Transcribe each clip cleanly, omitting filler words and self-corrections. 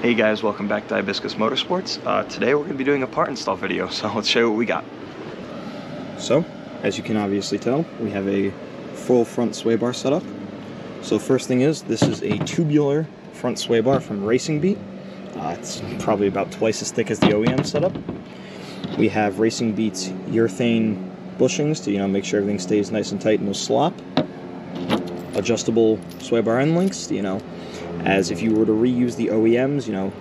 Hey guys, welcome back to Hibiscus Motorsports. Today we're going to be doing a part install video, so let's show you what we got. So, as you can obviously tell, we have a full front sway bar setup. So first thing is, this is a tubular front sway bar from Racing Beat. It's probably about twice as thick as the OEM setup. We have Racing Beat's urethane bushings to make sure everything stays nice and tight and no slop. Adjustable sway bar end links, as if you were to reuse the OEMs,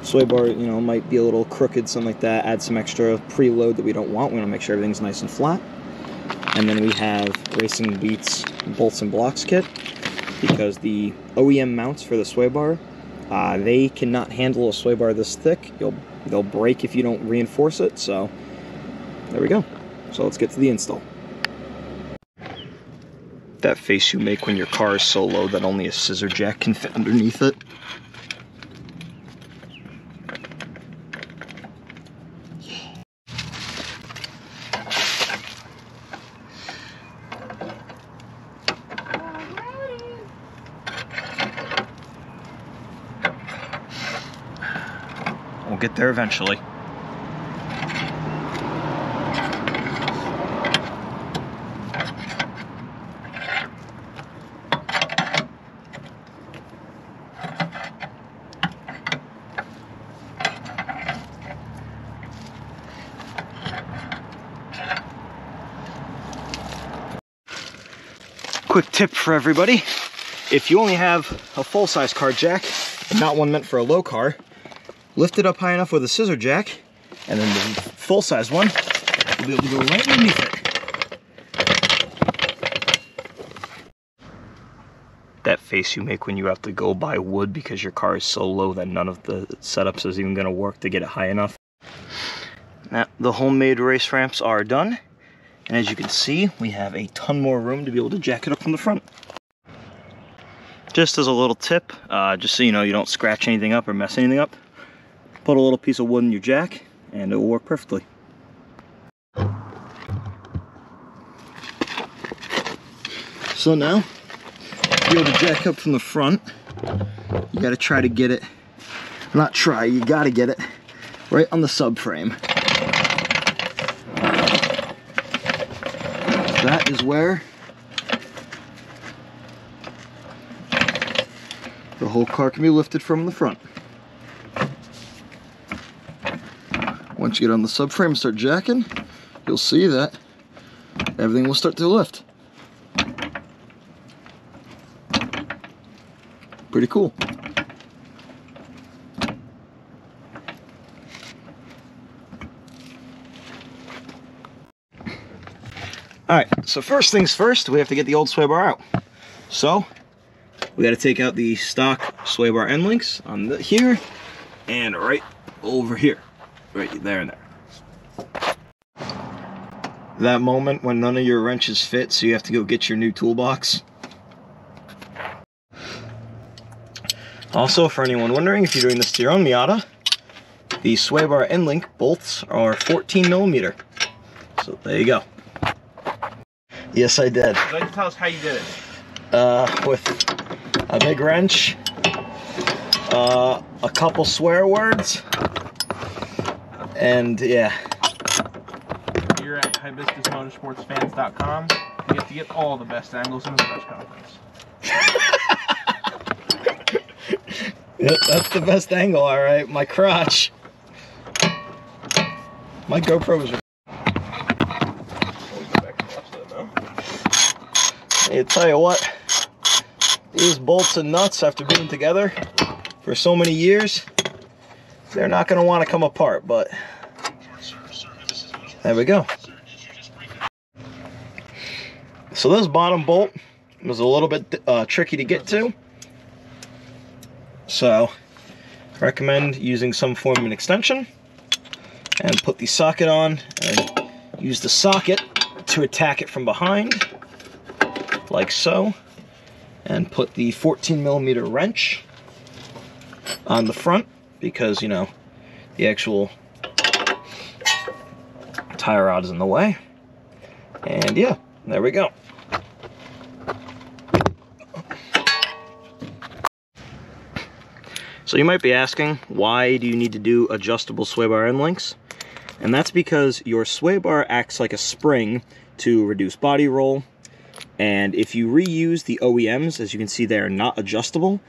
sway bar, might be a little crooked, something like that. Add some extra preload that we don't want. We want to make sure everything's nice and flat. And then we have Racing Beat's bolts and blocks kit, because the OEM mounts for the sway bar, they cannot handle a sway bar this thick. They'll break if you don't reinforce it. So there we go. So let's get to the install. That face you make when your car is so low that only a scissor jack can fit underneath it. We'll get there eventually. Quick tip for everybody: if you only have a full-size car jack and not one meant for a low car, lift it up high enough with a scissor jack, and then the full-size one will be able to go right underneath it. That face you make when you have to go buy wood because your car is so low that none of the setups is even going to work to get it high enough. Now, the homemade race ramps are done. And as you can see, we have a ton more room to be able to jack it up from the front. Just as a little tip, just so you don't scratch anything up or mess anything up, put a little piece of wood in your jack and it will work perfectly. So now, to be able to jack up from the front, you gotta try to get it, not try, you gotta get it right on the subframe. That is where the whole car can be lifted from the front. Once you get on the subframe and start jacking, you'll see that everything will start to lift. Pretty cool. Alright, so first things first, we have to get the old sway bar out. So, we got to take out the stock sway bar end links on here and right over here. Right there and there. That moment when none of your wrenches fit, so you have to go get your new toolbox. Also, for anyone wondering, if you're doing this to your own Miata, the sway bar end link bolts are 14mm. So there you go. Yes, I did. Would you like to tell us how you did it? With a big wrench, a couple swear words, and yeah. You're at hibiscusmotorsportsfans.com. You get to get all the best angles in the press conference. Yep, that's the best angle, alright. My crotch. My GoPro was... I tell you what, these bolts and nuts, after being together for so many years, they're not going to want to come apart, but there we go. So this bottom bolt was a little bit tricky to get to, so I recommend using some form of an extension, and put the socket on and use the socket to attack it from behind, like so, and put the 14mm wrench on the front, because the actual tie rod is in the way. And yeah, there we go. So you might be asking, why do you need to do adjustable sway bar end links? And that's because your sway bar acts like a spring to reduce body roll. And if you reuse the OEMs, as you can see, they are not adjustable.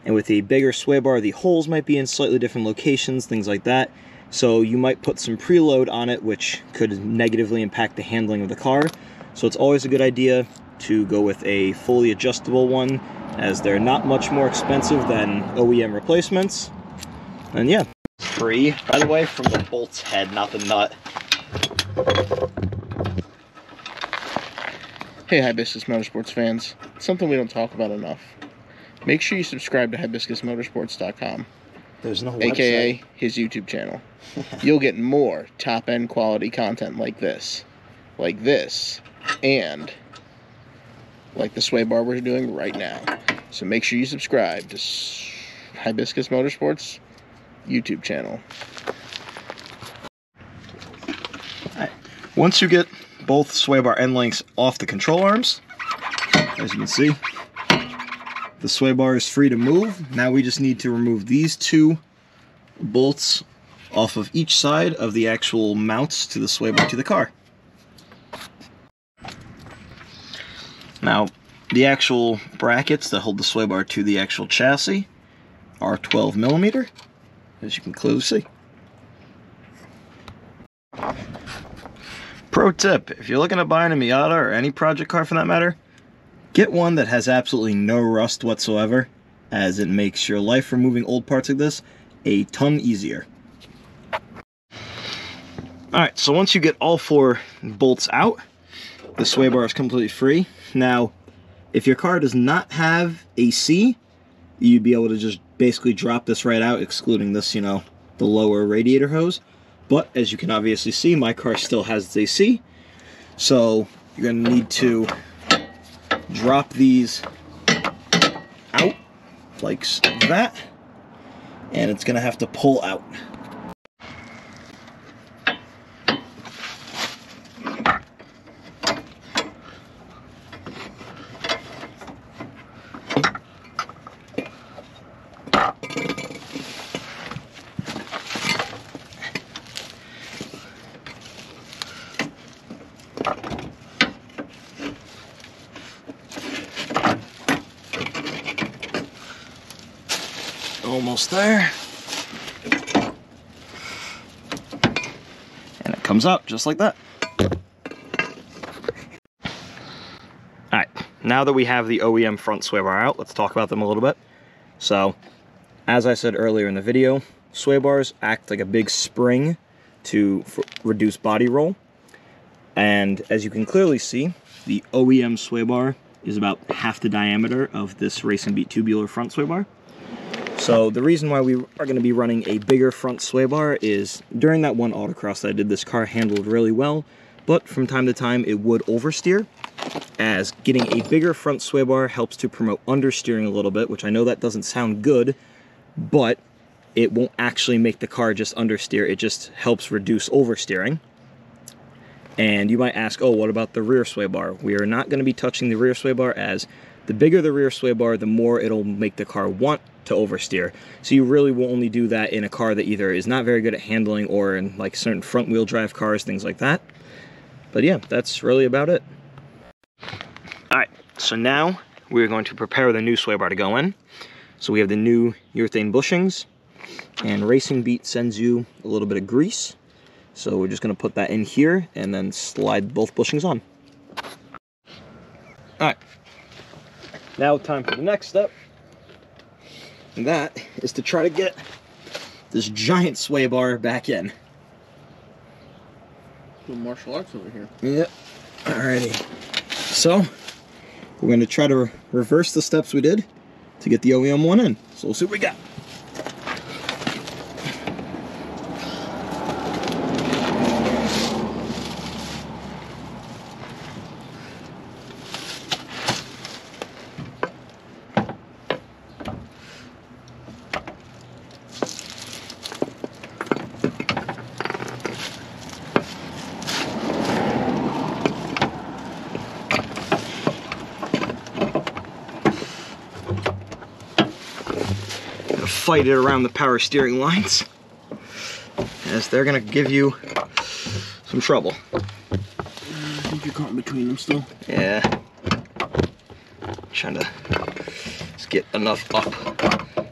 And with a bigger sway bar, the holes might be in slightly different locations, things like that. So you might put some preload on it, which could negatively impact the handling of the car. So it's always a good idea to go with a fully adjustable one, as they're not much more expensive than OEM replacements. And yeah. Free, by the way, from the bolt's head, not the nut. Hey Hibiscus Motorsports fans, something we don't talk about enough. Make sure you subscribe to hibiscusmotorsports.com, There's no aka website. his YouTube channel. You'll get more top-end quality content like this, and like the sway bar we're doing right now. So make sure you subscribe to Hibiscus Motorsports YouTube channel. Alright. Once you get both sway bar end links off the control arms, as you can see, the sway bar is free to move. Now we just need to remove these two bolts off of each side of the actual mounts to the sway bar to the car. Now, the actual brackets that hold the sway bar to the actual chassis are 12mm, as you can clearly see. Pro tip, if you're looking at buying a Miata or any project car for that matter, get one that has absolutely no rust whatsoever, as it makes your life removing old parts like this a ton easier. Alright, so once you get all four bolts out, the sway bar is completely free. Now, if your car does not have AC, you'd be able to just basically drop this right out, excluding this, you know, the lower radiator hose. But as you can obviously see, my car still has its AC. So you're going to need to drop these out like that, and it's going to have to pull out. Almost there. And it comes out just like that. Alright, now that we have the OEM front sway bar out, let's talk about them a little bit. So, as I said earlier in the video, sway bars act like a big spring to reduce body roll. And as you can clearly see, the OEM sway bar is about half the diameter of this Racing Beat tubular front sway bar. So the reason why we are going to be running a bigger front sway bar is during that one autocross that I did, this car handled really well, but from time to time it would oversteer, as getting a bigger front sway bar helps to promote understeering a little bit, which I know that doesn't sound good, but it won't actually make the car just understeer, it just helps reduce oversteering. And you might ask, oh, what about the rear sway bar? We are not going to be touching the rear sway bar, as the bigger the rear sway bar, the more it'll make the car want to oversteer. So you really will only do that in a car that either is not very good at handling, or in like certain front wheel drive cars, things like that. But yeah, that's really about it. Alright, so now we're going to prepare the new sway bar to go in. So we have the new urethane bushings, and Racing Beat sends you a little bit of grease. So we're just going to put that in here and then slide both bushings on. Alright, now time for the next step. And that is to try to get this giant sway bar back in. Doing martial arts over here. Yep. Alrighty. So, we're going to try to reverse the steps we did to get the OEM one in. So we'll see what we got. fight it around the power steering lines, as they're gonna give you some trouble. I think you're caught in between them still. Yeah. Trying to just get enough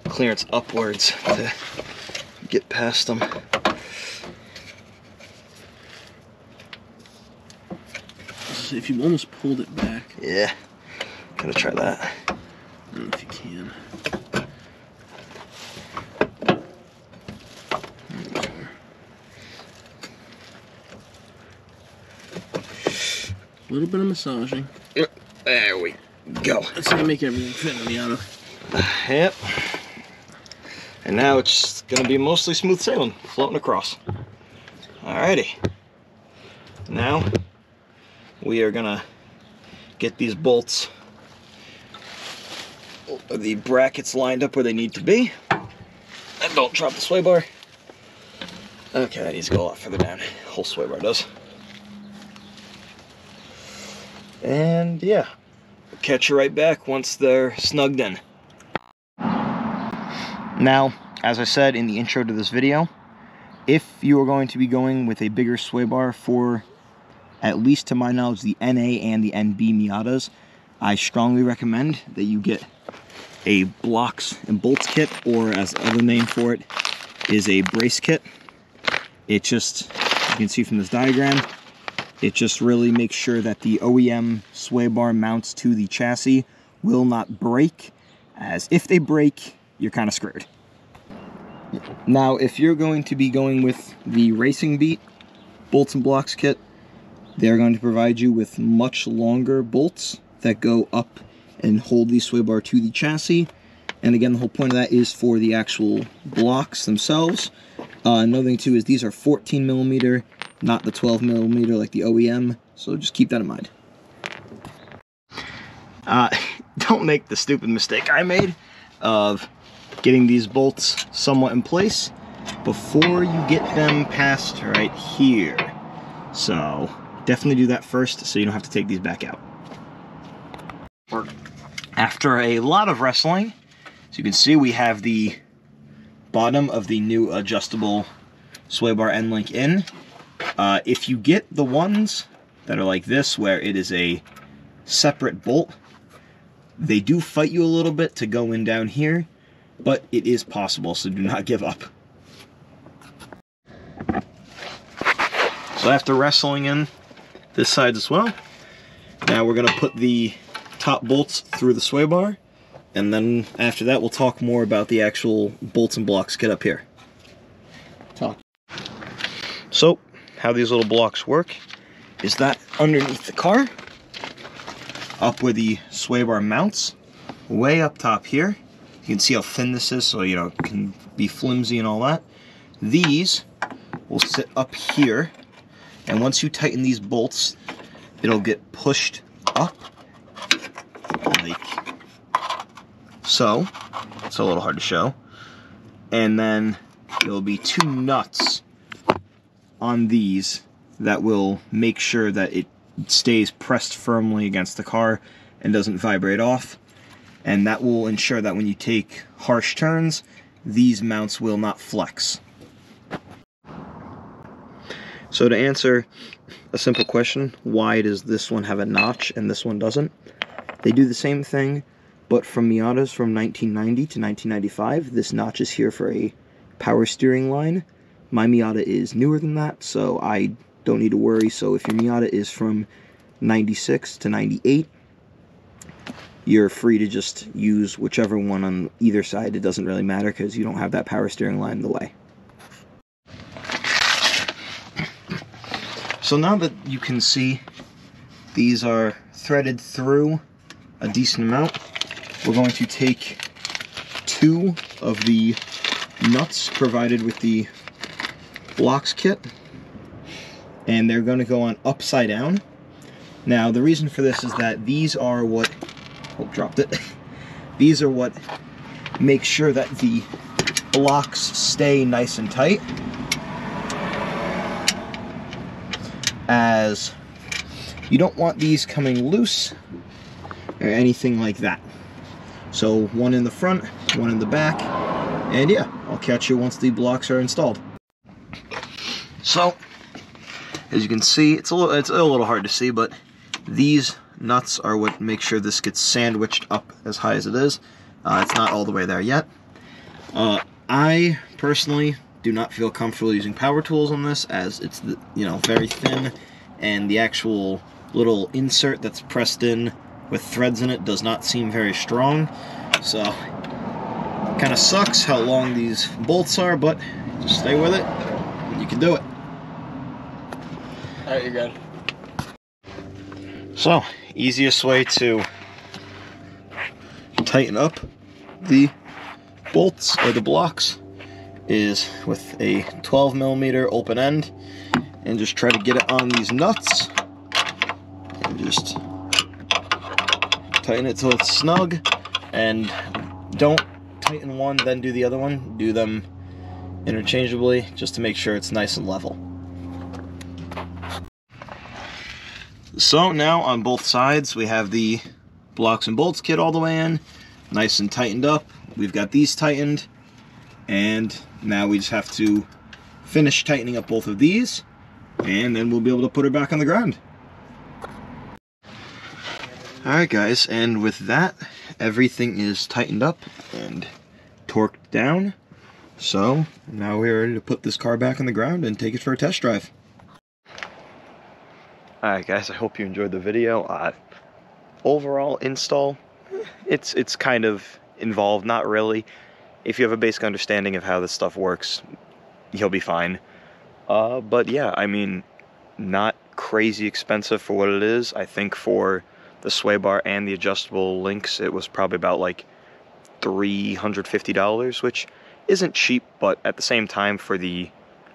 clearance upwards to get past them. If you almost pulled it back. Yeah. Gotta try that. I don't know if you can. A little bit of massaging. There we go. That's gonna make everything fit in the Miata. Yep. And now it's gonna be mostly smooth sailing, floating across. Alrighty. Now we are gonna get these bolts, the brackets lined up where they need to be. And don't drop the sway bar. Okay, that needs to go a lot further down. Whole sway bar does. And yeah, catch you right back once they're snugged in. Now, as I said in the intro to this video, if you are going to be going with a bigger sway bar for, at least to my knowledge, the NA and the NB Miatas, I strongly recommend that you get a blocks and bolts kit, or as the other name for it is a brace kit. It just, you can see from this diagram, it just really makes sure that the OEM sway bar mounts to the chassis will not break, as if they break, you're kind of screwed. Now, if you're going to be going with the Racing Beat bolts and blocks kit, they're going to provide you with much longer bolts that go up and hold the sway bar to the chassis. And again, the whole point of that is for the actual blocks themselves. Another thing too is these are 14mm, not the 12mm like the OEM, so just keep that in mind. Don't make the stupid mistake I made of getting these bolts somewhat in place before you get them past right here. So definitely do that first so you don't have to take these back out. After a lot of wrestling, as you can see, we have the bottom of the new adjustable sway bar end link in. If you get the ones that are like this, where it is a separate bolt, they do fight you a little bit to go in down here, but it is possible, so do not give up. So after wrestling in this side as well, now we're going to put the top bolts through the sway bar, and then after that we'll talk more about the actual bolts and blocks kit up here. So how these little blocks work is that underneath the car, up where the sway bar mounts, way up top here, you can see how thin this is, so you know it can be flimsy and all that. These will sit up here, and once you tighten these bolts, it'll get pushed up like so. It's a little hard to show. And then there'll be two nuts on these that will make sure that it stays pressed firmly against the car and doesn't vibrate off. And that will ensure that when you take harsh turns, these mounts will not flex. So to answer a simple question, why does this one have a notch and this one doesn't? They do the same thing, but from Miatas from 1990 to 1995, this notch is here for a power steering line. My Miata is newer than that, so I don't need to worry. So if your Miata is from 96 to 98, you're free to just use whichever one on either side. It doesn't really matter because you don't have that power steering line in the way. So now that you can see these are threaded through a decent amount, we're going to take two of the nuts provided with the blocks kit, and they're going to go on upside down. Now the reason for this is that these are what, oh, dropped it. These are what make sure that the blocks stay nice and tight, as you don't want these coming loose or anything like that. So one in the front, one in the back, And yeah, I'll catch you once the blocks are installed. So, as you can see, it's a little hard to see, but these nuts are what make sure this gets sandwiched up as high as it is. It's not all the way there yet. I personally do not feel comfortable using power tools on this, as it's very thin, and the actual little insert that's pressed in with threads in it does not seem very strong. So kind of sucks how long these bolts are, but just stay with it and you can do it. Alright, you're good. So, easiest way to tighten up the bolts or the blocks is with a 12mm open end, and just try to get it on these nuts and just tighten it till it's snug, and don't tighten one then do the other one. Do them interchangeably just to make sure it's nice and level. So now on both sides we have the blocks and bolts kit all the way in, nice and tightened up. We've got these tightened, and now we just have to finish tightening up both of these, and then we'll be able to put her back on the ground. Alright guys, and with that, everything is tightened up and torqued down. So now we're ready to put this car back on the ground and take it for a test drive. Alright guys, I hope you enjoyed the video. Overall install, it's kind of involved, not really. If you have a basic understanding of how this stuff works, you'll be fine. But yeah, I mean, not crazy expensive for what it is. I think for the sway bar and the adjustable links, it was probably about like $350, which isn't cheap, but at the same time, for the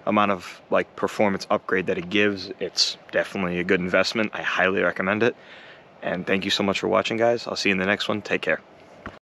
amount of like performance upgrade that it gives, it's definitely a good investment. I highly recommend it. And thank you so much for watching, guys. I'll see you in the next one. Take care.